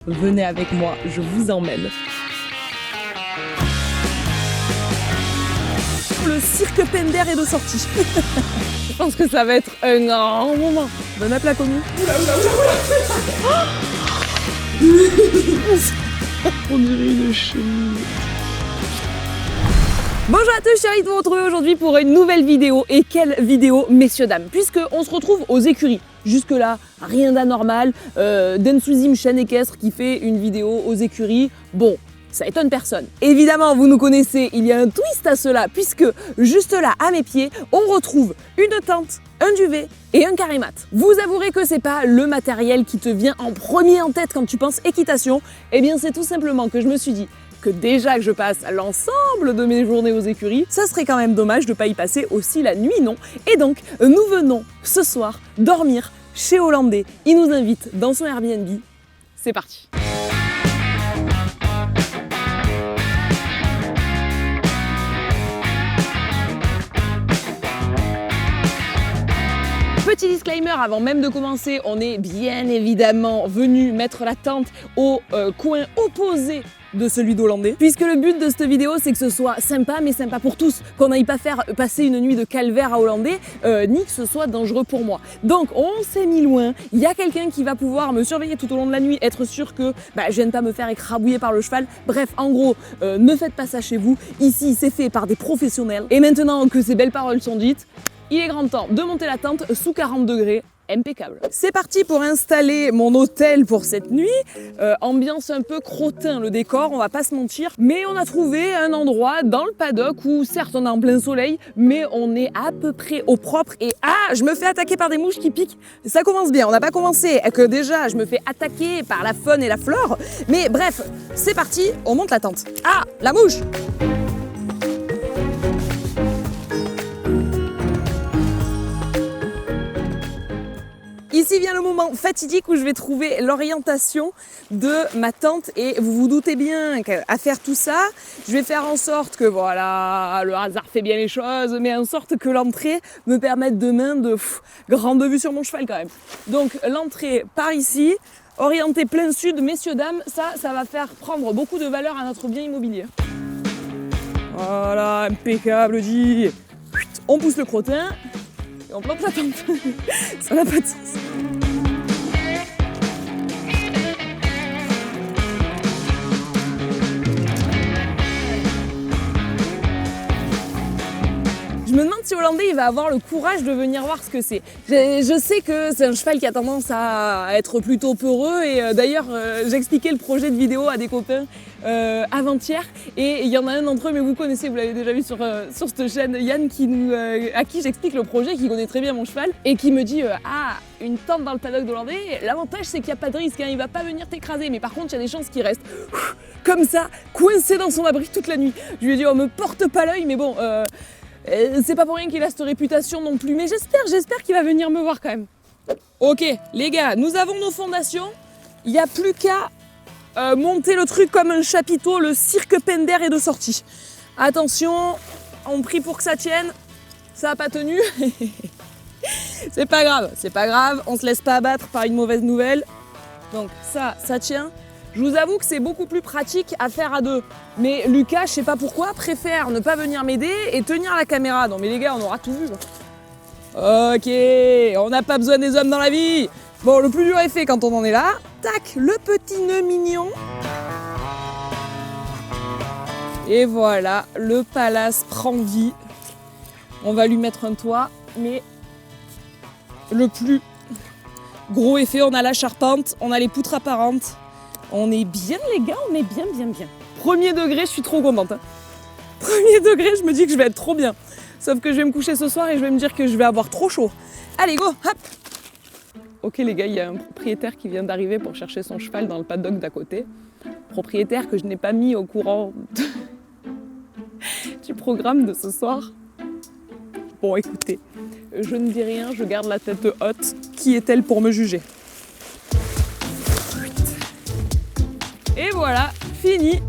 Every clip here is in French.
Venez avec moi, je vous emmène. Le cirque Pender est de sortie. Je pense que ça va être un grand moment. Bon appel commis. Oula. On dirait une chenille. Bonjour à tous, je suis ravie de vous retrouver aujourd'hui pour une nouvelle vidéo. Et quelle vidéo, messieurs, dames, puisqu'on se retrouve aux écuries. Jusque-là, rien d'anormal. Densuzim chaîne équestre qui fait une vidéo aux écuries. Bon, ça étonne personne. Évidemment, vous nous connaissez, il y a un twist à cela, puisque juste là, à mes pieds, on retrouve une tente, un duvet et un carimat. Vous avouerez que c'est pas le matériel qui te vient en premier en tête quand tu penses équitation. Eh bien, c'est tout simplement que je me suis dit que déjà que je passe l'ensemble de mes journées aux écuries, ça serait quand même dommage de ne pas y passer aussi la nuit, non? Et donc, nous venons ce soir dormir chez Hollandais. Il nous invite dans son Airbnb. C'est parti! Petit disclaimer avant même de commencer, on est bien évidemment venu mettre la tente au coin opposé de celui d'Hollandais, puisque le but de cette vidéo c'est que ce soit sympa, mais sympa pour tous, qu'on n'aille pas faire passer une nuit de calvaire à Hollandais, ni que ce soit dangereux pour moi. Donc on s'est mis loin, il y a quelqu'un qui va pouvoir me surveiller tout au long de la nuit, être sûr que je vienne pas me faire écrabouiller par le cheval. Bref, en gros, ne faites pas ça chez vous, ici c'est fait par des professionnels. Et maintenant que ces belles paroles sont dites, il est grand temps de monter la tente sous 40 degrés. Impeccable. C'est parti pour installer mon hôtel pour cette nuit. Ambiance un peu crottin le décor, on va pas se mentir. Mais on a trouvé un endroit dans le paddock où certes on est en plein soleil, mais on est à peu près au propre. Et je me fais attaquer par des mouches qui piquent. Ça commence bien, on n'a pas commencé que déjà je me fais attaquer par la faune et la flore. Mais bref, c'est parti, on monte la tente. Ah, la mouche! Ici vient le moment fatidique où je vais trouver l'orientation de ma tente et vous vous doutez bien qu'à faire tout ça, je vais faire en sorte que voilà, le hasard fait bien les choses, mais en sorte que l'entrée me permette demain de grande vue sur mon cheval quand même. Donc l'entrée par ici, orientée plein sud, messieurs, dames, ça va faire prendre beaucoup de valeur à notre bien immobilier. Voilà, impeccable dit. On pousse le crottin. Et on plante la tente. Ça n'a pas de sens. Je me demande si Hollandais il va avoir le courage de venir voir ce que c'est. Je sais que c'est un cheval qui a tendance à être plutôt peureux et d'ailleurs j'expliquais le projet de vidéo à des copains avant-hier et il y en a un d'entre eux, mais vous connaissez, vous l'avez déjà vu sur cette chaîne, Yann à qui j'explique le projet, qui connaît très bien mon cheval et qui me dit une tente dans le paddock d'Hollandais, l'avantage c'est qu'il n'y a pas de risque, il va pas venir t'écraser, mais par contre il y a des chances qu'il reste comme ça, coincé dans son abri toute la nuit. Je lui ai dit on me porte pas l'œil, mais bon c'est pas pour rien qu'il a cette réputation non plus, mais j'espère qu'il va venir me voir quand même. Ok les gars, nous avons nos fondations, il n'y a plus qu'à monter le truc comme un chapiteau, le cirque Pender est de sortie. Attention, on prie pour que ça tienne, ça n'a pas tenu. C'est pas grave, on se laisse pas abattre par une mauvaise nouvelle. Donc ça tient. Je vous avoue que c'est beaucoup plus pratique à faire à deux. Mais Lucas, je sais pas pourquoi, préfère ne pas venir m'aider et tenir la caméra. Non mais les gars, on aura tout vu. Ok, on n'a pas besoin des hommes dans la vie. Bon, le plus dur est fait quand on en est là. Tac, le petit nœud mignon. Et voilà, le palace prend vie. On va lui mettre un toit, mais le plus gros est fait. On a la charpente, on a les poutres apparentes. On est bien les gars, on est bien. Premier degré, je suis trop contente. Premier degré, je me dis que je vais être trop bien. Sauf que je vais me coucher ce soir et je vais me dire que je vais avoir trop chaud. Allez, go, hop. Ok les gars, il y a un propriétaire qui vient d'arriver pour chercher son cheval dans le paddock d'à côté. Propriétaire que je n'ai pas mis au courant du programme de ce soir. Bon écoutez, je ne dis rien, je garde la tête haute. Qui est-elle pour me juger ? Et voilà, fini.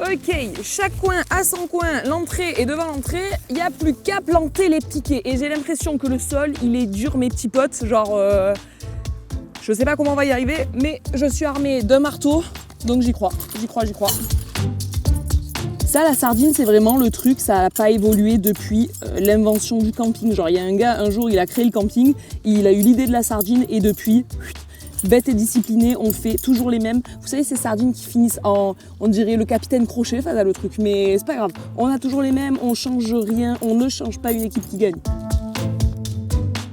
Ok, chaque coin a son coin, l'entrée est devant l'entrée, il n'y a plus qu'à planter les piquets. Et j'ai l'impression que le sol, il est dur mes petits potes, genre Je sais pas comment on va y arriver, mais je suis armée d'un marteau, donc j'y crois. Ça, la sardine, c'est vraiment le truc, ça n'a pas évolué depuis l'invention du camping. Genre, il y a un gars, un jour, il a créé le camping, il a eu l'idée de la sardine, et depuis, bête et discipliné, on fait toujours les mêmes. Vous savez, ces sardines qui finissent en, on dirait le capitaine Crochet, enfin, le truc, mais c'est pas grave. On a toujours les mêmes, on change rien, on ne change pas une équipe qui gagne.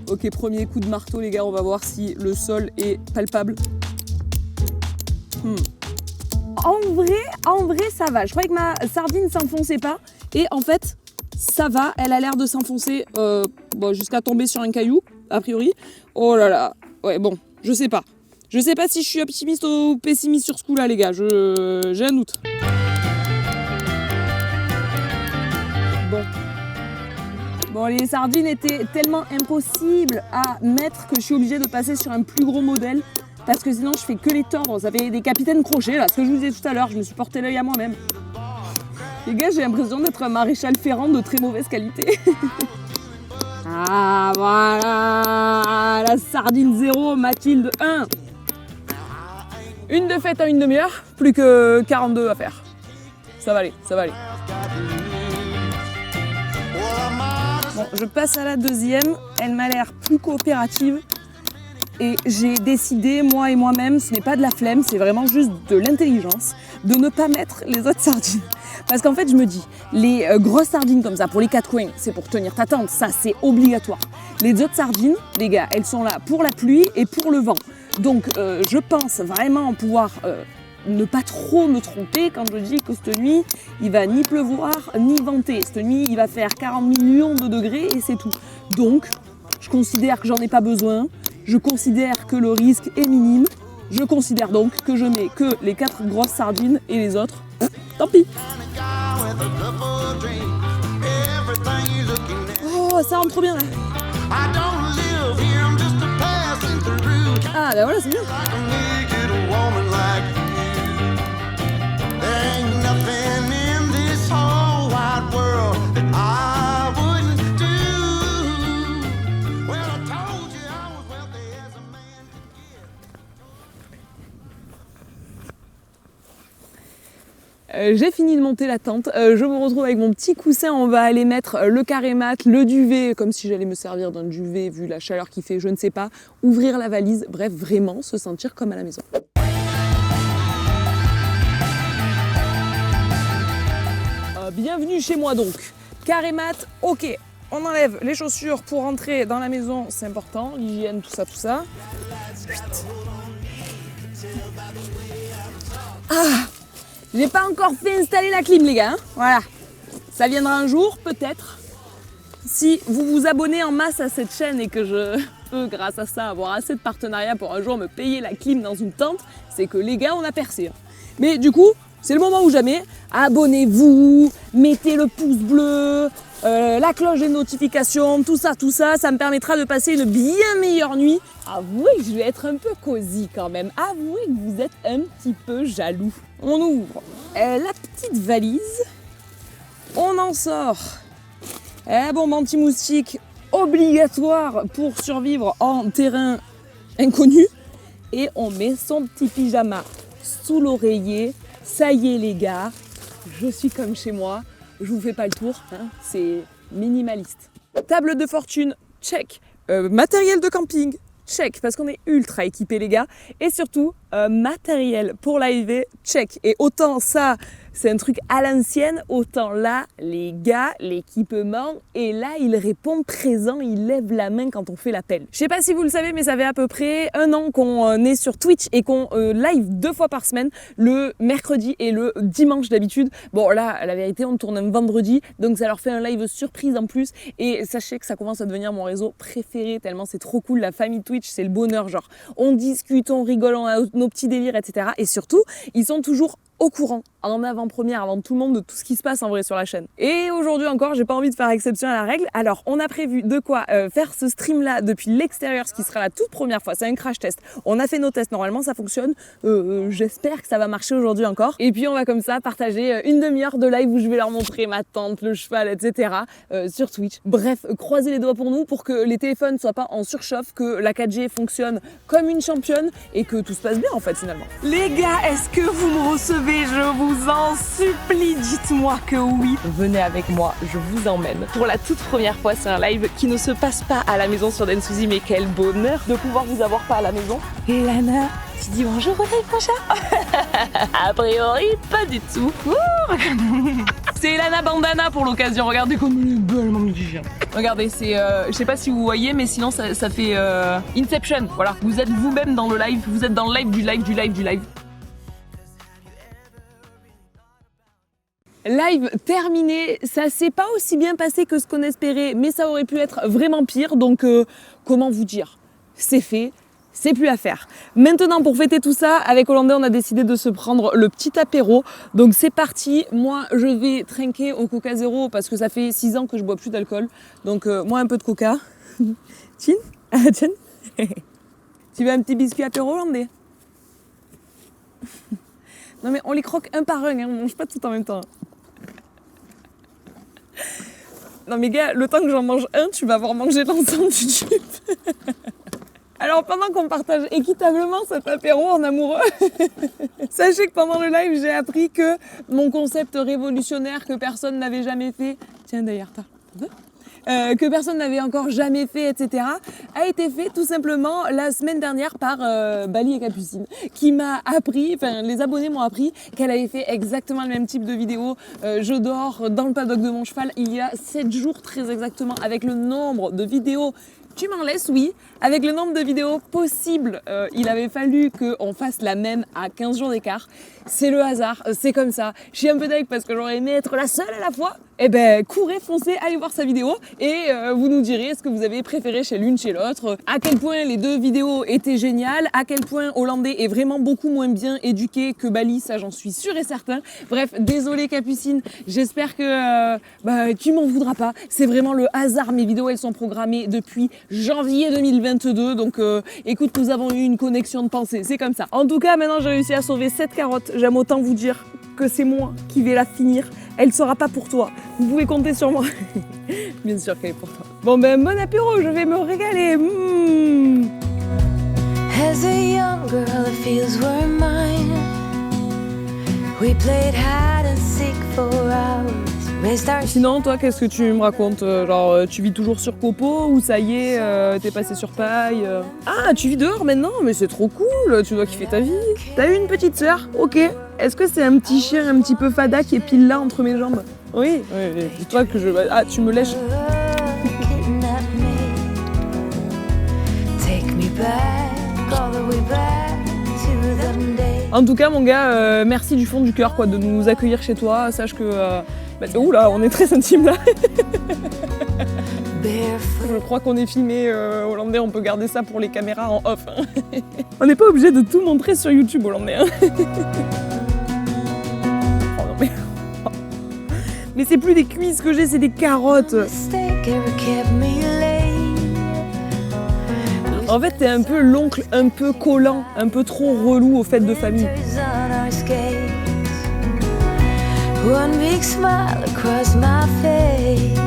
Ok, premier coup de marteau, les gars, on va voir si le sol est palpable. En vrai, ça va. Je croyais que ma sardine s'enfonçait pas. Et en fait, ça va. Elle a l'air de s'enfoncer jusqu'à tomber sur un caillou, a priori. Oh là là. Ouais, bon, je sais pas. Je sais pas si je suis optimiste ou pessimiste sur ce coup-là, les gars. J'ai un doute. Bon, les sardines étaient tellement impossibles à mettre que je suis obligée de passer sur un plus gros modèle. Parce que sinon je fais que les tordre, ça fait des capitaines crochets là, ce que je vous disais tout à l'heure, je me suis porté l'œil à moi-même. Les gars, j'ai l'impression d'être un maréchal Ferrand de très mauvaise qualité. Ah voilà, la sardine 0, Mathilde 1. Une de faite en une demi-heure, plus que 42 à faire. Ça va aller. Bon, je passe à la deuxième, elle m'a l'air plus coopérative. Et j'ai décidé, moi et moi-même, ce n'est pas de la flemme, c'est vraiment juste de l'intelligence, de ne pas mettre les autres sardines. Parce qu'en fait, je me dis, les grosses sardines comme ça, pour les 4 coins, c'est pour tenir ta tente, ça c'est obligatoire. Les autres sardines, les gars, elles sont là pour la pluie et pour le vent. Donc je pense vraiment pouvoir ne pas trop me tromper quand je dis que cette nuit, il va ni pleuvoir, ni venter. Cette nuit, il va faire 40 millions de degrés et c'est tout. Donc, je considère que j'en ai pas besoin. Je considère que le risque est minime. Je considère donc que je mets que les 4 grosses sardines et les autres, tant pis. Oh, ça rentre trop bien là. Ah, ben voilà, c'est bien. J'ai fini de monter la tente, je me retrouve avec mon petit coussin, on va aller mettre le carré mat, le duvet, comme si j'allais me servir d'un duvet vu la chaleur qu'il fait, je ne sais pas, ouvrir la valise, bref, vraiment se sentir comme à la maison. Bienvenue chez moi donc, carré mat, ok, on enlève les chaussures pour rentrer dans la maison, c'est important, l'hygiène, tout ça. Ah! J'ai pas encore fait installer la clim, les gars. Hein, voilà. Ça viendra un jour, peut-être. Si vous vous abonnez en masse à cette chaîne et que je peux, grâce à ça, avoir assez de partenariats pour un jour me payer la clim dans une tente, c'est que les gars, on a percé. Hein. Mais du coup, c'est le moment ou jamais. Abonnez-vous, mettez le pouce bleu, la cloche des notifications, tout ça, ça me permettra de passer une bien meilleure nuit. Avouez que je vais être un peu cosy quand même. Avouez que vous êtes un petit peu jaloux. On ouvre la petite valise, on en sort bombe anti-moustique obligatoire pour survivre en terrain inconnu et on met son petit pyjama sous l'oreiller. Ça y est les gars, je suis comme chez moi, je vous fais pas le tour, hein, c'est minimaliste. Table de fortune, check. Matériel de camping, check, parce qu'on est ultra équipés les gars. Et surtout, matériel pour l'AEV, check. Et autant ça, c'est un truc à l'ancienne, autant là, les gars, l'équipement, et là, il répond présent, il lève la main quand on fait l'appel. Je sais pas si vous le savez, mais ça fait à peu près 1 an qu'on est sur Twitch et qu'on live 2 fois par semaine, le mercredi et le dimanche d'habitude. Bon là, la vérité, on tourne un vendredi, donc ça leur fait un live surprise en plus. Et sachez que ça commence à devenir mon réseau préféré, tellement c'est trop cool. La famille Twitch, c'est le bonheur, genre on discute, on rigole, on a nos petits délires, etc. Et surtout, ils sont toujours au courant, en avant-première, avant tout le monde, de tout ce qui se passe en vrai sur la chaîne. Et aujourd'hui encore, j'ai pas envie de faire exception à la règle. Alors, on a prévu de quoi faire ce stream-là depuis l'extérieur, ce qui sera la toute première fois. C'est un crash test. On a fait nos tests, normalement ça fonctionne. J'espère que ça va marcher aujourd'hui encore. Et puis on va comme ça partager une demi-heure de live où je vais leur montrer ma tente, le cheval, etc. Sur Twitch. Bref, croisez les doigts pour nous pour que les téléphones soient pas en surchauffe, que la 4G fonctionne comme une championne et que tout se passe bien en fait finalement. Les gars, est-ce que vous me recevez? Je vous en supplie, dites-moi que oui. Venez avec moi, je vous emmène. Pour la toute première fois, c'est un live qui ne se passe pas à la maison sur Densouzy, mais quel bonheur de pouvoir vous avoir pas à la maison. Et Lana, tu dis bonjour au live, mon chat? A priori, pas du tout. C'est Lana Bandana pour l'occasion, regardez comme elle est belle, mon petit chien. Regardez, c'est, je sais pas si vous voyez, mais sinon ça fait Inception, voilà. Vous êtes vous-même dans le live, vous êtes dans le live du live du live du live. Live terminé, ça s'est pas aussi bien passé que ce qu'on espérait, mais ça aurait pu être vraiment pire, donc comment vous dire? C'est fait. C'est plus à faire. Maintenant, pour fêter tout ça, avec Hollandais, on a décidé de se prendre le petit apéro. Donc c'est parti. Moi, je vais trinquer au Coca Zéro parce que ça fait 6 ans que je bois plus d'alcool. Donc moi, un peu de Coca. Tiens, tiens. Tu veux un petit biscuit apéro, Hollandais? Non mais on les croque un par un, hein. On mange pas tout en même temps. Non mais gars, le temps que j'en mange un, tu vas avoir mangé l'ensemble du tube. Alors pendant qu'on partage équitablement cet apéro en amoureux, sachez que pendant le live, j'ai appris que mon concept révolutionnaire que personne n'avait jamais fait, tiens d'ailleurs, que personne n'avait encore jamais fait, etc., a été fait tout simplement la semaine dernière par Bali et Capucine, qui m'a appris, enfin les abonnés m'ont appris qu'elle avait fait exactement le même type de vidéo. Je dors dans le paddock de mon cheval il y a 7 jours très exactement, avec le nombre de vidéos. Tu m'en laisses, oui. Avec le nombre de vidéos possibles, il avait fallu qu'on fasse la même à 15 jours d'écart. C'est le hasard, c'est comme ça. Je suis un peu deg parce que j'aurais aimé être la seule à la fois. Eh ben, courez, foncez, allez voir sa vidéo et vous nous direz ce que vous avez préféré chez l'une, chez l'autre. À quel point les deux vidéos étaient géniales, à quel point Hollandais est vraiment beaucoup moins bien éduqué que Bali, ça j'en suis sûre et certain. Bref, désolée Capucine, j'espère que tu m'en voudras pas. C'est vraiment le hasard, mes vidéos elles sont programmées depuis janvier 2022, donc écoute, nous avons eu une connexion de pensée, c'est comme ça. En tout cas, maintenant j'ai réussi à sauver cette carotte, j'aime autant vous dire que c'est moi qui vais la finir, elle sera pas pour toi, vous pouvez compter sur moi. Bien sûr qu'elle est pour toi. Bon ben, bon apéro, je vais me régaler. As a young girl, the fields were mine. We played hide and seek for hours. Sinon, toi, qu'est-ce que tu me racontes? Genre, tu vis toujours sur copeaux ou ça y est, t'es passé sur paille? Ah, tu vis dehors maintenant? Mais c'est trop cool, tu dois kiffer ta vie. T'as eu une petite sœur? Ok. Est-ce que c'est un petit chien un petit peu fada qui est pile là entre mes jambes? Oui, oui. Dis-toi que je... Ah, tu me lèches. En tout cas, mon gars, merci du fond du cœur quoi, de nous accueillir chez toi. Sache que... oula, on est très intime là. Je crois qu'on est filmé Hollandais, on peut garder ça pour les caméras en off. Hein. On n'est pas obligé de tout montrer sur YouTube Hollandais. Hein. Oh, non, mais c'est plus des cuisses que j'ai, c'est des carottes. En fait, t'es un peu l'oncle un peu collant, un peu trop relou aux fêtes de famille. One big smile across my face.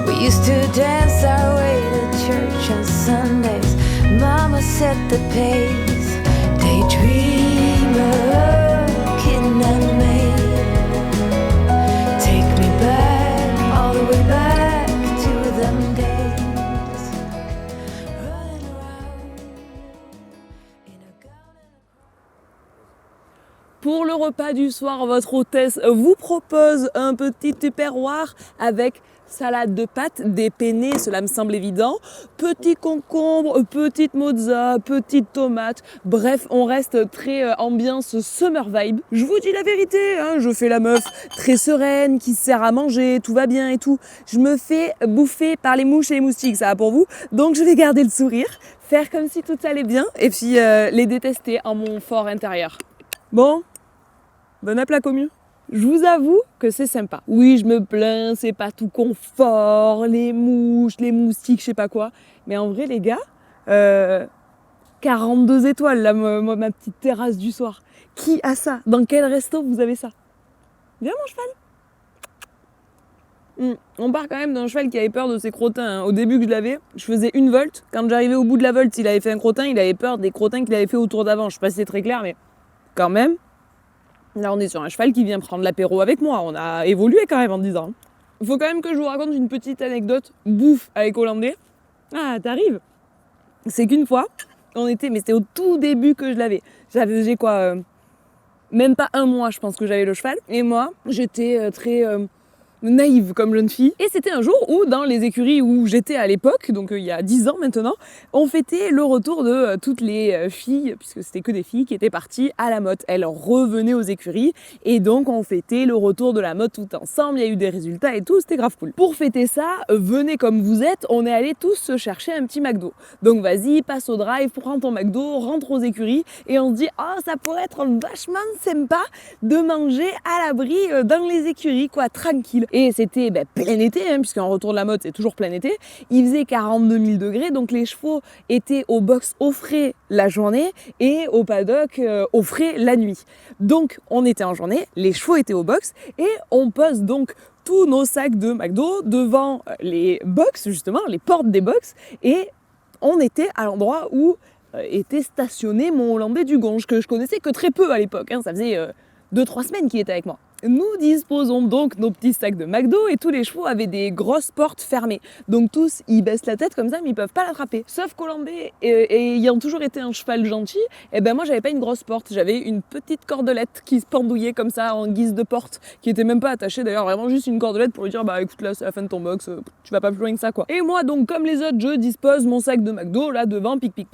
We used to dance our way to church on Sundays. Mama set the pace. Daydreamer, kidnap me. Take me back, all the way back to them days. Running around in a garden. Pour le repas du soir, votre hôtesse vous propose un petit tupperware avec salade de pâtes, des penne, cela me semble évident, petit concombre, petite mozza, petite tomate, bref, on reste très ambiance summer vibe. Je vous dis la vérité, hein, je fais la meuf très sereine, qui se sert à manger, tout va bien et tout. Je me fais bouffer par les mouches et les moustiques, ça va pour vous, donc je vais garder le sourire, faire comme si tout allait bien et puis les détester en mon fort intérieur. Bon, Bon appel commun. Je vous avoue que c'est sympa. Oui, je me plains, c'est pas tout confort, les mouches, les moustiques, je sais pas quoi. Mais en vrai, les gars, 42 étoiles, là, ma petite terrasse du soir. Qui a ça? Dans quel resto vous avez ça? Viens, mon cheval. On part quand même d'un cheval qui avait peur de ses crottins. Hein. Au début que je l'avais, je faisais une volte. Quand j'arrivais au bout de la volte, il avait fait un crottin, il avait peur des crottins qu'il avait fait autour d'avant. Je sais pas si c'est très clair, mais quand même. Là, on est sur un cheval qui vient prendre l'apéro avec moi. On a évolué quand même en 10 ans. Il faut quand même que je vous raconte une petite anecdote bouffe avec Hollandais. Ah, t'arrives? C'est qu'une fois, mais c'était au tout début que je l'avais. J'ai quoi même pas un mois, je pense que j'avais le cheval. Et moi, j'étais très naïve comme jeune fille. Et c'était un jour où, dans les écuries où j'étais à l'époque, donc il y a 10 ans maintenant, on fêtait le retour de toutes les filles, puisque c'était que des filles qui étaient parties à la motte. Elles revenaient aux écuries, et donc on fêtait le retour de la motte tout ensemble. Il y a eu des résultats et tout, c'était grave cool. Pour fêter ça, venez comme vous êtes, on est allés tous se chercher un petit McDo. Donc vas-y, passe au drive, prends ton McDo, rentre aux écuries, et on se dit, oh, ça pourrait être vachement sympa de manger à l'abri dans les écuries, quoi, tranquille. Et c'était plein été, hein, puisqu'en retour de la motte, c'est toujours plein été. Il faisait 42 000 degrés, donc les chevaux étaient au box au frais la journée et au paddock au frais la nuit. Donc on était en journée, les chevaux étaient au box et on pose donc tous nos sacs de McDo devant les box, justement, les portes des box, et on était à l'endroit où était stationné mon Hollandais du Gonge, que je connaissais que très peu à l'époque, hein, ça faisait 2-3 semaines qu'il était avec moi. Nous disposons donc nos petits sacs de McDo et tous les chevaux avaient des grosses portes fermées. Donc tous, ils baissent la tête comme ça, mais ils peuvent pas l'attraper. Sauf qu'Hollandais, ayant toujours été un cheval gentil, moi j'avais pas une grosse porte, j'avais une petite cordelette qui se pendouillait comme ça en guise de porte, qui était même pas attachée d'ailleurs, vraiment juste une cordelette pour lui dire écoute là c'est la fin de ton box, tu vas pas plus loin que ça quoi. Et moi donc comme les autres, je dispose mon sac de McDo là devant, pic,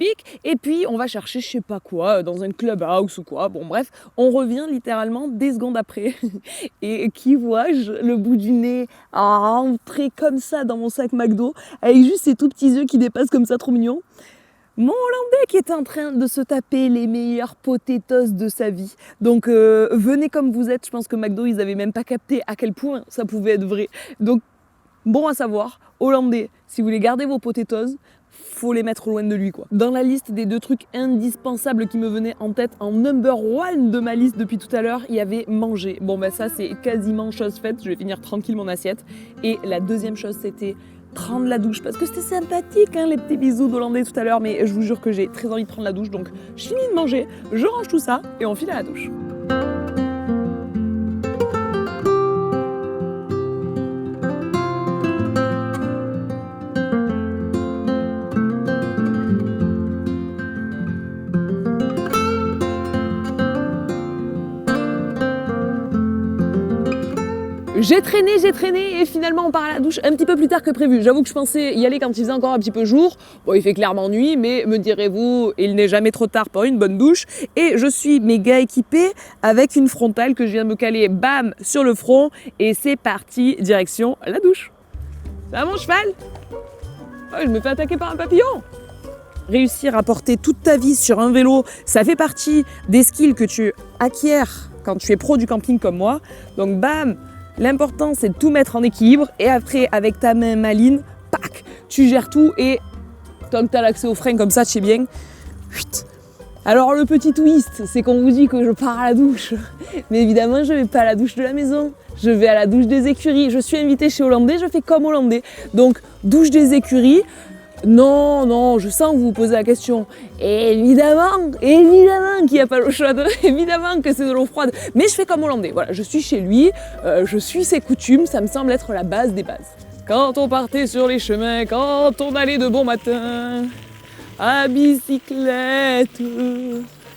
et puis on va chercher je sais pas quoi, dans un clubhouse ou quoi, bon bref, on revient littéralement des secondes après. Et qui vois-je le bout du nez rentrer comme ça dans mon sac McDo avec juste ses tout petits yeux qui dépassent comme ça, trop mignons. Mon Hollandais qui est en train de se taper les meilleurs potatoes de sa vie. Donc venez comme vous êtes, je pense que McDo ils avaient même pas capté à quel point ça pouvait être vrai. Donc bon à savoir, Hollandais, si vous voulez garder vos potatoes, faut les mettre loin de lui quoi. Dans la liste des 2 trucs indispensables qui me venaient en tête, en number 1 de ma liste depuis tout à l'heure, il y avait manger. Bon ça c'est quasiment chose faite, je vais finir tranquille mon assiette. Et la deuxième chose c'était prendre la douche, parce que c'était sympathique hein, les petits bisous d'Hollandais tout à l'heure, mais je vous jure que j'ai très envie de prendre la douche, donc je finis de manger, je range tout ça et on file à la douche. J'ai traîné et finalement on part à la douche un petit peu plus tard que prévu. J'avoue que je pensais y aller quand il faisait encore un petit peu jour. Bon, il fait clairement nuit, mais me direz-vous, il n'est jamais trop tard pour une bonne douche. Et je suis méga équipée avec une frontale que je viens de me caler, bam, sur le front. Et c'est parti, direction la douche. Ça va mon cheval? Oh, je me fais attaquer par un papillon. Réussir à porter toute ta vie sur un vélo, ça fait partie des skills que tu acquiers quand tu es pro du camping comme moi. Donc bam, l'important c'est de tout mettre en équilibre et après avec ta main maline, pac, tu gères tout et tant que tu as l'accès aux freins comme ça, tu sais bien. Alors le petit twist, c'est qu'on vous dit que je pars à la douche. Mais évidemment, je vais pas à la douche de la maison. Je vais à la douche des écuries. Je suis invitée chez Hollandais, je fais comme Hollandais. Donc douche des écuries. Non, je sens que vous vous posez la question. Évidemment qu'il n'y a pas l'eau chaude, évidemment que c'est de l'eau froide. Mais je fais comme Hollandais, voilà, je suis chez lui, je suis ses coutumes, ça me semble être la base des bases. Quand on partait sur les chemins, quand on allait de bon matin, à bicyclette,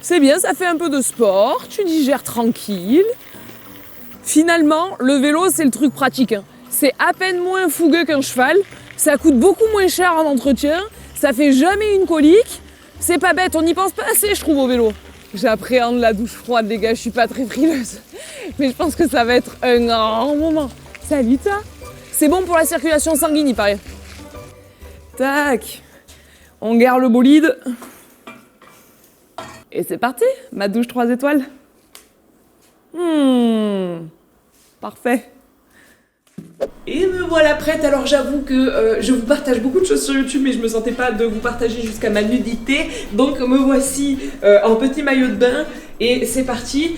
c'est bien, ça fait un peu de sport, tu digères tranquille. Finalement, le vélo, c'est le truc pratique, hein. C'est à peine moins fougueux qu'un cheval. Ça coûte beaucoup moins cher en entretien, ça fait jamais une colique. C'est pas bête, on n'y pense pas assez, je trouve, au vélo. J'appréhende la douche froide, les gars, je suis pas très frileuse. Mais je pense que ça va être un grand moment. Salut, ça. C'est bon pour la circulation sanguine, il paraît. Tac. On gare le bolide. Et c'est parti, ma douche 3 étoiles. Parfait. Et me voilà prête. Alors j'avoue que je vous partage beaucoup de choses sur YouTube, mais je me sentais pas de vous partager jusqu'à ma nudité. Donc me voici en petit maillot de bain et c'est parti.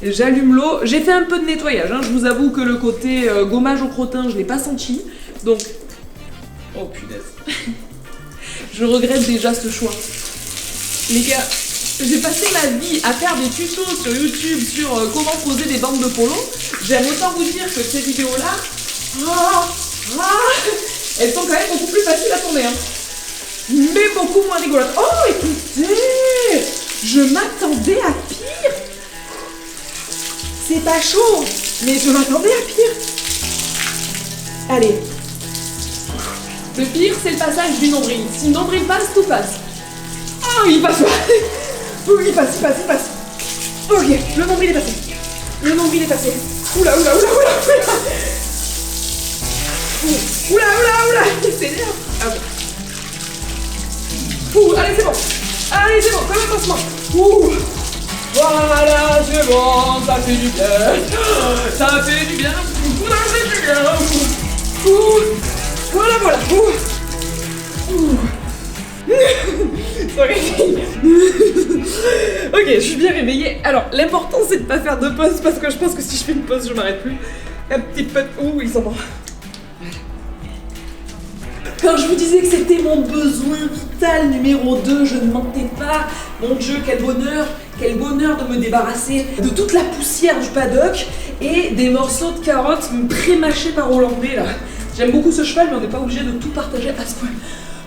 J'allume l'eau. J'ai fait un peu de nettoyage, hein. Je vous avoue que le côté gommage au crottin, je l'ai pas senti. Donc, oh punaise. Je regrette déjà ce choix. Les gars, j'ai passé ma vie à faire des tutos sur YouTube sur comment poser des bandes de polo. J'aime autant vous dire que ces vidéos-là, elles sont quand même beaucoup plus faciles à tourner, hein. Mais beaucoup moins rigolotes. Oh, écoutez, je m'attendais à pire. C'est pas chaud, mais je m'attendais à pire. Allez. Le pire, c'est le passage du nombril. Si le nombril passe, tout passe. Oh, il passe pas. Oh, il passe. Ok, le nombril est passé. Oula. Oula. C'est énerve. Ah bon. Allez, c'est bon, comme un pansement. Voilà, c'est bon, ça fait du bien. Voilà. Ok, je suis bien réveillée. Alors, l'important c'est de pas faire de pause parce que je pense que si je fais une pause, je m'arrête plus. Un petit peu. Il s'en va. Quand je vous disais que c'était mon besoin vital numéro 2, je ne mentais pas. Mon Dieu, quel bonheur de me débarrasser de toute la poussière du paddock et des morceaux de carottes pré-mâchés par Hollandais là. J'aime beaucoup ce cheval, mais on n'est pas obligé de tout partager à ce point.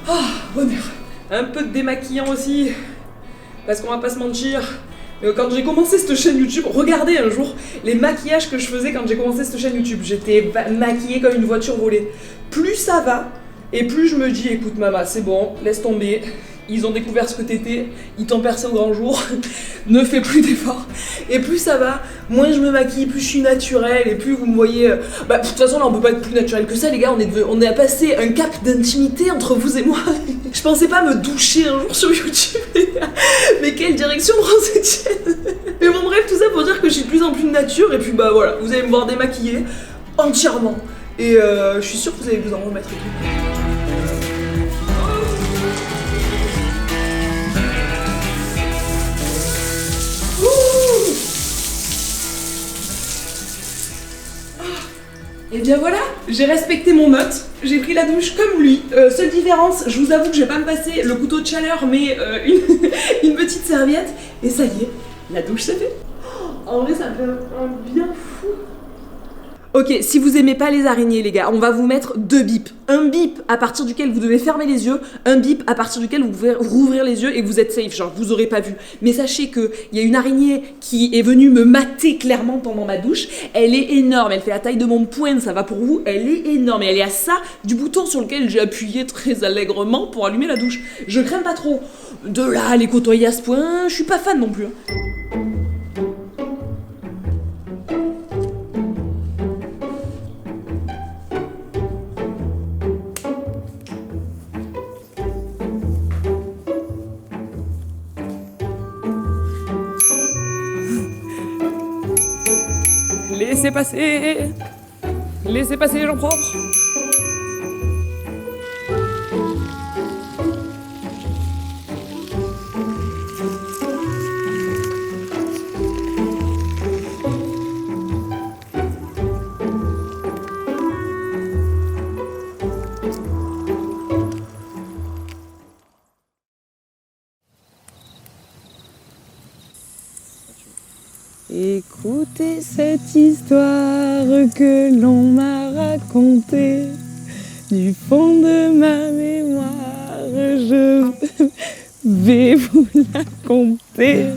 Ah, bonheur. Un peu de démaquillant aussi, parce qu'on va pas se mentir. Quand j'ai commencé cette chaîne YouTube, regardez un jour les maquillages que je faisais quand j'ai commencé cette chaîne YouTube. J'étais maquillée comme une voiture volée. Plus ça va, et plus je me dis, écoute maman, c'est bon, laisse tomber. Ils ont découvert ce que t'étais, ils t'ont percé au grand jour, ne fais plus d'efforts. Et plus ça va, moins je me maquille, plus je suis naturelle, et plus vous me voyez... de toute façon là on peut pas être plus naturel que ça les gars, on a passé un cap d'intimité entre vous et moi. Je pensais pas me doucher un jour sur YouTube, mais quelle direction prend cette chaîne. Mais bon bref, tout ça pour dire que je suis de plus en plus de nature, et puis bah voilà, vous allez me voir démaquillée entièrement. Et je suis sûre que vous allez vous en remettre et tout. Et bien voilà, j'ai respecté mon mode, j'ai pris la douche comme lui. Seule différence, je vous avoue que je vais pas me passer le couteau de chaleur, mais une petite serviette. Et ça y est, la douche c'est fait. En vrai, ça me fait un bien fou. Ok, si vous aimez pas les araignées les gars, on va vous mettre 2 bips. Un bip à partir duquel vous devez fermer les yeux, un bip à partir duquel vous pouvez rouvrir les yeux et vous êtes safe, genre vous aurez pas vu. Mais sachez qu'il y a une araignée qui est venue me mater clairement pendant ma douche. Elle est énorme, elle fait la taille de mon poing, ça va pour vous, elle est énorme. Et elle est à ça du bouton sur lequel j'ai appuyé très allègrement pour allumer la douche. Je crains pas trop. De là à les côtoyer à ce point, je suis pas fan non plus. Laissez passer les gens propres. Écoutez cette histoire que l'on m'a racontée du fond de ma mémoire, je vais vous la conter.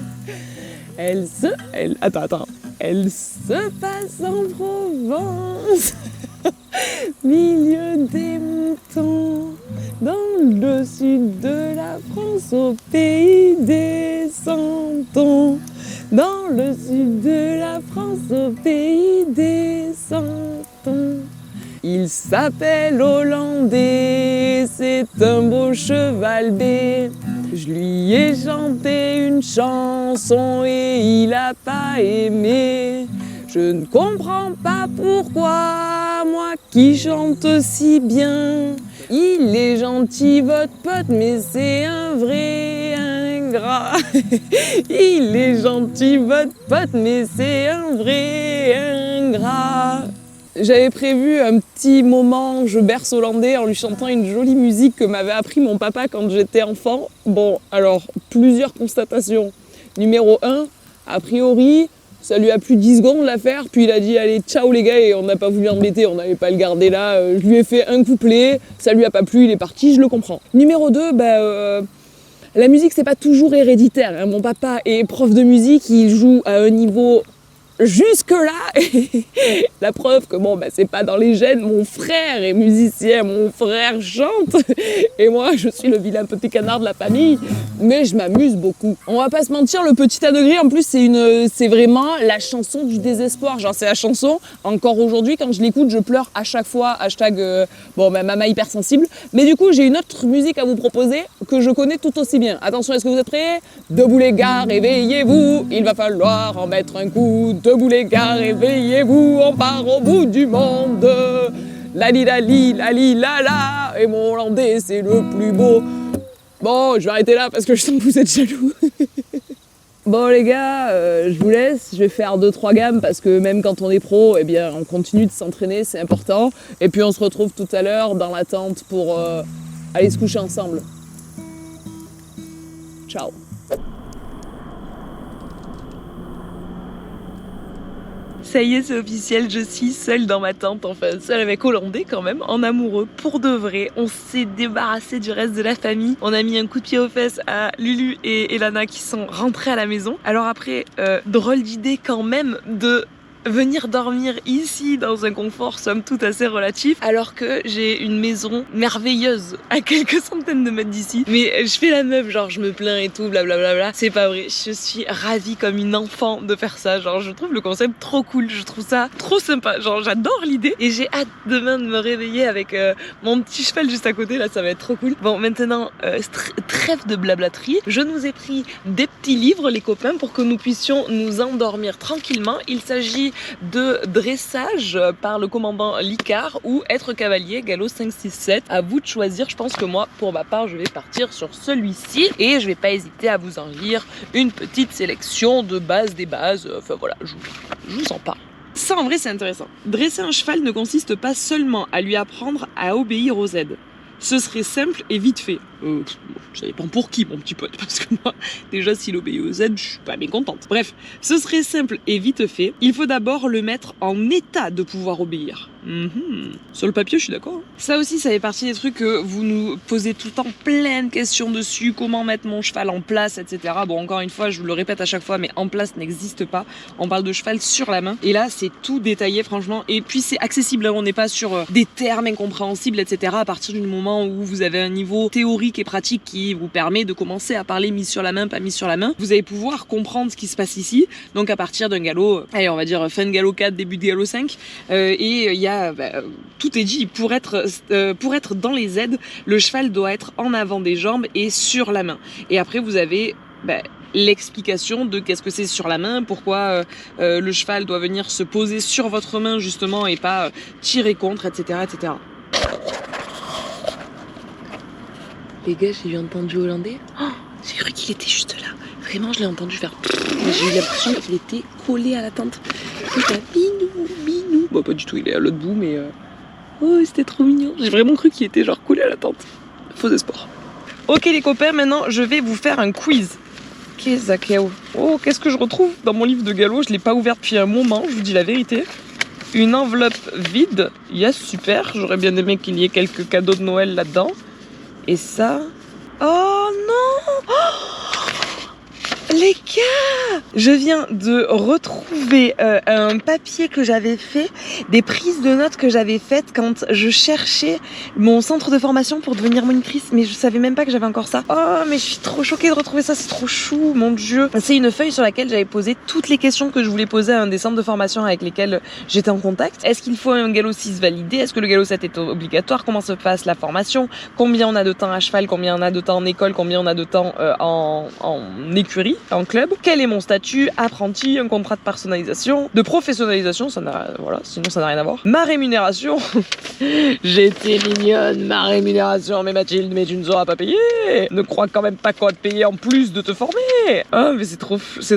Elle se passe en Provence, milieu des moutons, dans le sud de la France, au pays des Santons. Dans le sud de la France, au pays des Santons. Il s'appelle Hollandais, c'est un beau cheval bé. Je lui ai chanté une chanson chanson et il a pas aimé. Je ne comprends pas pourquoi, moi qui chante si bien. Il est gentil votre pote, mais c'est un vrai ingrat. Il est gentil votre pote, mais c'est un vrai ingrat. J'avais prévu un petit moment je berce hollandais en lui chantant une jolie musique que m'avait appris mon papa quand j'étais enfant. Bon, alors, plusieurs constatations. Numéro 1, a priori, ça lui a plu 10 secondes l'affaire, puis il a dit allez ciao les gars et on n'a pas voulu embêter, on n'allait pas le garder là. Je lui ai fait un couplet, ça lui a pas plu, il est parti, je le comprends. Numéro 2, la musique c'est pas toujours héréditaire. Hein. Mon papa est prof de musique, il joue à un niveau jusque-là, la preuve que c'est pas dans les gènes, mon frère est musicien, mon frère chante, et moi je suis le vilain petit canard de la famille, mais je m'amuse beaucoup. On va pas se mentir, le petit tas de gris, en plus c'est vraiment la chanson du désespoir, genre c'est la chanson, encore aujourd'hui quand je l'écoute je pleure à chaque fois, hashtag maman hypersensible, mais du coup j'ai une autre musique à vous proposer que je connais tout aussi bien. Attention, est-ce que vous êtes prêts? Debout les gars, réveillez-vous, il va falloir en mettre un coup. Debout les gars, réveillez-vous, on part au bout du monde. Lali lali lali lala, et mon hollandais c'est le plus beau. Bon, je vais arrêter là parce que je sens que vous êtes jaloux. Bon les gars, je vous laisse, je vais faire 2-3 gammes parce que même quand on est pro, on continue de s'entraîner, c'est important. Et puis on se retrouve tout à l'heure dans la tente pour aller se coucher ensemble. Ciao. Ça y est, c'est officiel, je suis seule dans ma tente, enfin seule avec Hollandais quand même, en amoureux, pour de vrai. On s'est débarrassé du reste de la famille. On a mis un coup de pied aux fesses à Lulu et Elana qui sont rentrées à la maison. Alors après, drôle d'idée quand même de venir dormir ici dans un confort somme toute assez relatif alors que j'ai une maison merveilleuse à quelques centaines de mètres d'ici. Mais je fais la meuf, genre je me plains et tout, blablabla. C'est pas vrai, je suis ravie comme une enfant de faire ça. Genre je trouve le concept trop cool, je trouve ça trop sympa. Genre j'adore l'idée et j'ai hâte demain de me réveiller avec mon petit cheval juste à côté. Là ça va être trop cool. Bon maintenant, trêve de blablaterie. Je nous ai pris des petits livres les copains pour que nous puissions nous endormir tranquillement. Il s'agit de dressage par le commandant Licard ou être cavalier galop 5-6-7. À vous de choisir. Je pense que moi, pour ma part, je vais partir sur celui-ci et je vais pas hésiter à vous en lire une petite sélection de bases des bases. Enfin voilà, je vous en parle. Ça en vrai c'est intéressant. Dresser un cheval ne consiste pas seulement à lui apprendre à obéir aux aides. Ce serait simple et vite fait. Ça dépend pour qui, mon petit pote, parce que moi, déjà, s'il obéit aux aides, je suis pas mécontente. Bref, ce serait simple et vite fait. Il faut d'abord le mettre en état de pouvoir obéir. Sur le papier, je suis d'accord. Ça aussi, ça fait partie des trucs que vous nous posez tout le temps plein de questions dessus. Comment mettre mon cheval en place, etc. Bon, encore une fois, je vous le répète à chaque fois, mais en place n'existe pas. On parle de cheval sur la main. Et là, c'est tout détaillé, franchement. Et puis, c'est accessible. On n'est pas sur des termes incompréhensibles, etc. À partir du moment où vous avez un niveau théorique et pratique qui vous permet de commencer à parler mise sur la main, pas mise sur la main, vous allez pouvoir comprendre ce qui se passe ici. Donc, à partir d'un galop, allez, on va dire fin de galop 4, début de galop 5. Et il y a tout est dit, pour être dans les aides, le cheval doit être en avant des jambes et sur la main. Et après vous avez l'explication de qu'est-ce que c'est sur la main, pourquoi le cheval doit venir se poser sur votre main justement et pas tirer contre, etc. etc. Les gars, j'ai entendu Hollandais. Oh, j'ai cru qu'il était juste là. Vraiment, je l'ai entendu faire. J'ai eu l'impression qu'il était collé à la tente. Il était binou. Bon, pas du tout, il est à l'autre bout, mais. Oh, c'était trop mignon. J'ai vraiment cru qu'il était genre collé à la tente. Faux espoir. Ok, les copains, maintenant, je vais vous faire un quiz. Qu'est-ce que je retrouve dans mon livre de galop? Je l'ai pas ouvert depuis un moment, je vous dis la vérité. Une enveloppe vide. Yes, super. J'aurais bien aimé qu'il y ait quelques cadeaux de Noël là-dedans. Et ça... Oh non! Les gars, je viens de retrouver un papier que j'avais fait, des prises de notes que j'avais faites quand je cherchais mon centre de formation pour devenir monitrice, mais je savais même pas que j'avais encore ça. Oh, mais je suis trop choquée de retrouver ça, c'est trop chou, mon dieu. C'est une feuille sur laquelle j'avais posé toutes les questions que je voulais poser à un des centres de formation avec lesquels j'étais en contact. Est-ce qu'il faut un galop 6 validé? Est-ce que le galop 7 est obligatoire? Comment se passe la formation? Combien on a de temps à cheval? Combien on a de temps en école? Combien on a de temps en écurie? en club. Quel est mon statut? Apprenti, un contrat de professionnalisation, sinon ça n'a rien à voir. Ma rémunération, j'étais mignonne, ma rémunération, mais Mathilde, mais tu ne seras pas payée. Ne crois quand même pas qu'on va te payer en plus de te former. Ah, mais c'est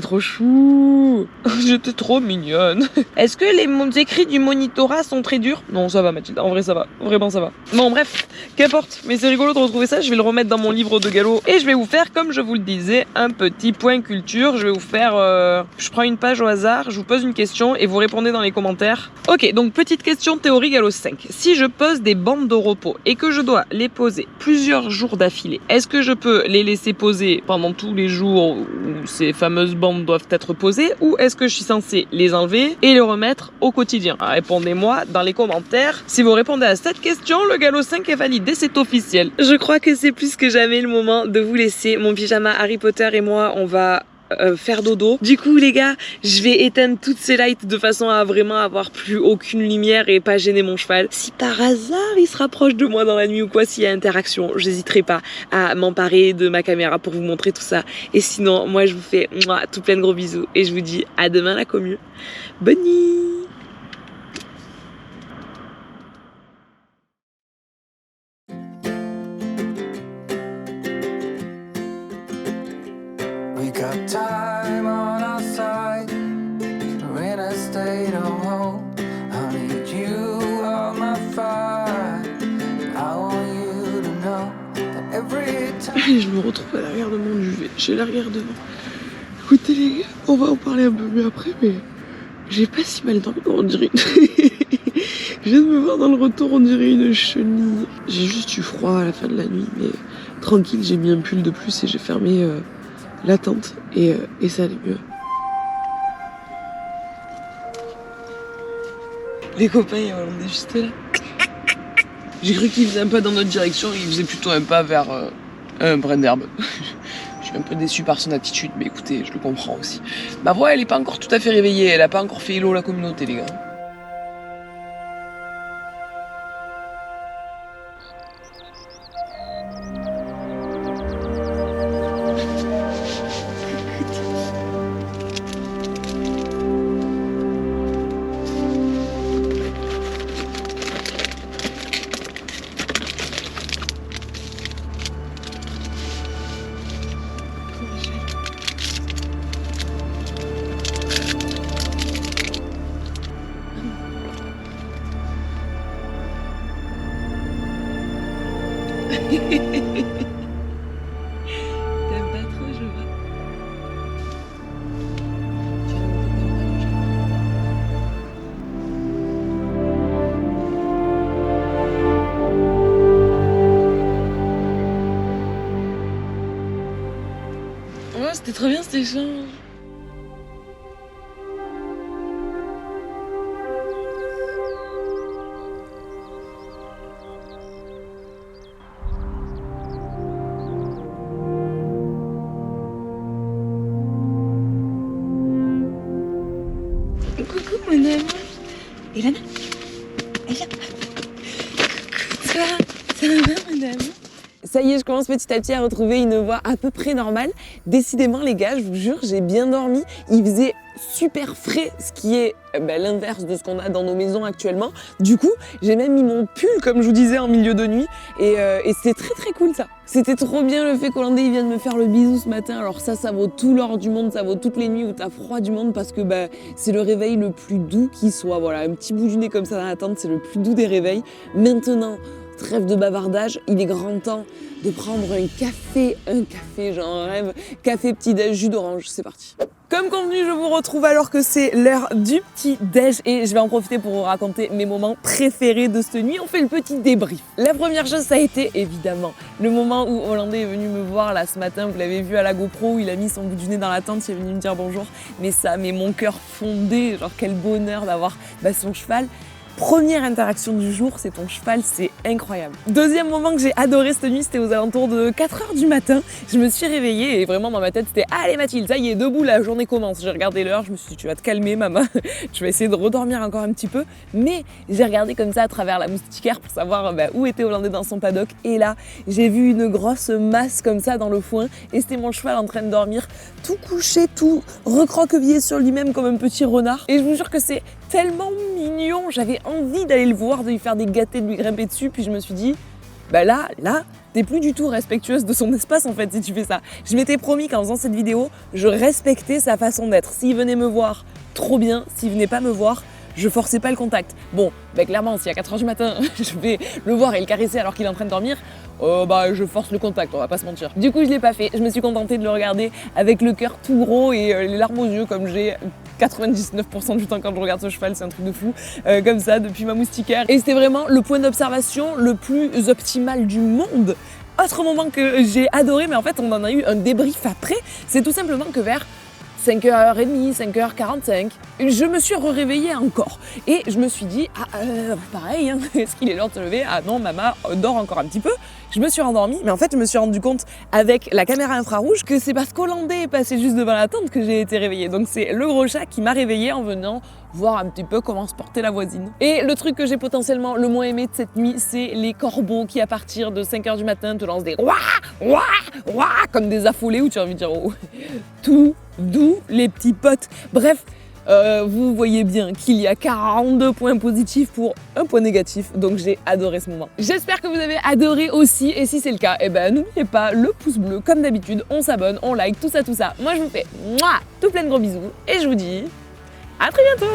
trop chou. J'étais trop mignonne. Est-ce que les écrits du monitorat sont très durs? Non, ça va Mathilde, en vrai ça va, vraiment ça va. Bon bref, qu'importe, mais c'est rigolo de retrouver ça, je vais le remettre dans mon livre de galop et je vais vous faire, comme je vous le disais, un petit point culture. Je vais vous faire, je prends une page au hasard, je vous pose une question et vous répondez dans les commentaires. Ok, donc petite question théorie galop 5. Si je pose des bandes de repos et que je dois les poser plusieurs jours d'affilée, est-ce que je peux les laisser poser pendant tous les jours où ces fameuses bandes doivent être posées, ou est-ce que je suis censée les enlever et les remettre au quotidien? Répondez-moi dans les commentaires. Si vous répondez à cette question, le galop 5 est validé, c'est officiel. Je crois que c'est plus que jamais le moment de vous laisser. Mon pyjama Harry Potter et moi, on va faire dodo. Du coup les gars, je vais éteindre toutes ces lights de façon à vraiment avoir plus aucune lumière et pas gêner mon cheval. Si par hasard il se rapproche de moi dans la nuit ou quoi, s'il y a interaction, j'hésiterai pas à m'emparer de ma caméra pour vous montrer tout ça. Et sinon, moi je vous fais tout plein de gros bisous et je vous dis à demain la commu. Bonne nuit. We got time on our side. We're in a state of hope. I need you on my fire. I want you to know that every time. Je me retrouve à l'arrière de mon duvet. J'ai l'arrière devant. Écoutez les gars, on va en parler un peu mieux après, mais j'ai pas si mal dormi. On dirait. Je viens de me voir dans le retour, on dirait une chenille. J'ai juste eu froid à la fin de la nuit, mais tranquille, j'ai mis un pull de plus et j'ai fermé la tente et ça allait mieux. Les copains, on est juste là. J'ai cru qu'ils faisaient un pas dans notre direction, ils faisaient plutôt un pas vers un brin d'herbe. Je suis un peu déçu par son attitude, mais écoutez, je le comprends aussi. Ma voix, elle est pas encore tout à fait réveillée, elle a pas encore fait hello la communauté, les gars. T'aimes pas trop, je vois. Ouais, c'était trop bien cet échange. Coucou mon amour. Elana, elle vient. Coucou toi, ça va mon amour? Ça y est, je commence petit à petit à retrouver une voix à peu près normale. Décidément les gars, je vous jure, j'ai bien dormi. Il faisait super frais, ce qui est l'inverse de ce qu'on a dans nos maisons actuellement. Du coup, j'ai même mis mon pull, comme je vous disais, en milieu de nuit. Et c'était très cool ça. C'était trop bien le fait qu'Hollandais il vienne me faire le bisou ce matin. Alors ça vaut tout l'or du monde, ça vaut toutes les nuits où t'as froid du monde parce que c'est le réveil le plus doux qui soit. Voilà, un petit bout du nez comme ça dans la tente, c'est le plus doux des réveils. Maintenant, trêve de bavardage, il est grand temps de prendre un café, j'en rêve, café petit-déj, jus d'orange, c'est parti. Comme convenu, je vous retrouve alors que c'est l'heure du petit-déj et je vais en profiter pour vous raconter mes moments préférés de cette nuit. On fait le petit débrief. La première chose, ça a été évidemment le moment où Hollandais est venu me voir là ce matin. Vous l'avez vu à la GoPro où il a mis son bout du nez dans la tente, il est venu me dire bonjour. Mais mon cœur fondait, genre quel bonheur d'avoir son cheval. Première interaction du jour, c'est ton cheval, c'est incroyable. Deuxième moment que j'ai adoré cette nuit, c'était aux alentours de 4h du matin. Je me suis réveillée et vraiment dans ma tête, c'était allez Mathilde, ça y est, debout, la journée commence. J'ai regardé l'heure, je me suis dit tu vas te calmer maman, je vais essayer de redormir encore un petit peu. Mais j'ai regardé comme ça à travers la moustiquaire pour savoir où était Hollandais dans son paddock. Et là, j'ai vu une grosse masse comme ça dans le foin et c'était mon cheval en train de dormir, tout couché, tout recroquevillé sur lui-même comme un petit renard. Et je vous jure que c'est tellement mignon, j'avais envie d'aller le voir, de lui faire des gâtés, de lui grimper dessus, puis je me suis dit, là, t'es plus du tout respectueuse de son espace en fait si tu fais ça. Je m'étais promis qu'en faisant cette vidéo, je respectais sa façon d'être. S'il venait me voir, trop bien, s'il venait pas me voir, je forçais pas le contact. Bon, clairement, si à 4h du matin, je vais le voir et le caresser alors qu'il est en train de dormir, je force le contact, on va pas se mentir. Du coup, je l'ai pas fait, je me suis contentée de le regarder avec le cœur tout gros et les larmes aux yeux comme j'ai 99% du temps quand je regarde ce cheval, c'est un truc de fou, comme ça, depuis ma moustiquaire. Et c'était vraiment le point d'observation le plus optimal du monde. Autre moment que j'ai adoré, mais en fait on en a eu un débrief après, c'est tout simplement que vers 5h30, 5h45, je me suis réveillée encore. Et je me suis dit, pareil, hein, est-ce qu'il est l'heure de se lever? Ah non, maman dort encore un petit peu. Je me suis rendormie, mais en fait, je me suis rendu compte avec la caméra infrarouge que c'est parce qu'Hollandais est passé juste devant la tente que j'ai été réveillée. Donc c'est le gros chat qui m'a réveillée en venant voir un petit peu comment se portait la voisine. Et le truc que j'ai potentiellement le moins aimé de cette nuit, c'est les corbeaux qui, à partir de 5h du matin, te lancent des ouah, ouah, ouah, comme des affolés où tu as envie de dire oh, tout doux les petits potes. Bref, vous voyez bien qu'il y a 42 points positifs pour un point négatif, donc j'ai adoré ce moment. J'espère que vous avez adoré aussi, et si c'est le cas, n'oubliez pas le pouce bleu, comme d'habitude, on s'abonne, on like, tout ça. Moi je vous fais tout plein de gros bisous, et je vous dis à très bientôt.